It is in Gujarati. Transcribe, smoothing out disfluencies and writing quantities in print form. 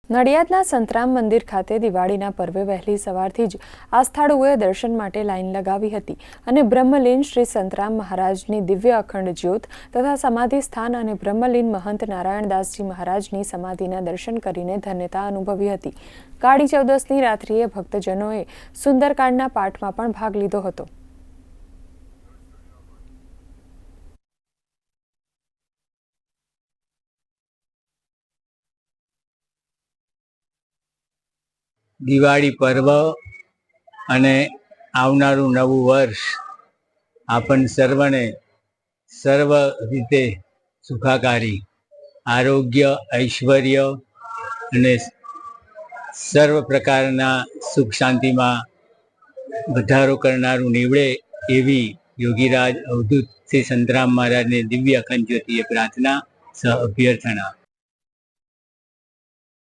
નડિયાદના સંતરામ મંદિર ખાતે દિવાળીના પર્વે વહેલી સવારથી જ આસ્થાળુઓએ દર્શન માટે લાઈન લગાવી હતી અને બ્રહ્મલીન શ્રી સંતરામ મહારાજની દિવ્ય અખંડ જ્યોત તથા સમાધિ સ્થાન અને બ્રહ્મલીન મહંત નારાયણદાસજી મહારાજની સમાધિના દર્શન કરીને ધન્યતા અનુભવી હતી। કાળી ચૌદસની રાત્રિએ ભક્તજનોએ સુંદરકાંડના પાઠમાં પણ ભાગ લીધો હતો। દિવાળી પર્વ અને આવનારું નવું વર્ષ આપણ સર્વને સર્વ રીતે સુખાકારી, આરોગ્ય, ઐશ્વર્ય અને સર્વ પ્રકારના સુખ શાંતિમાં વધારો કરનારું નીવડે એવી યોગીરાજ અવધૂત શ્રી સંતરામ મહારાજને દિવ્ય અખંડ જ્યોતિએ પ્રાર્થના સહ અભ્યર્થના।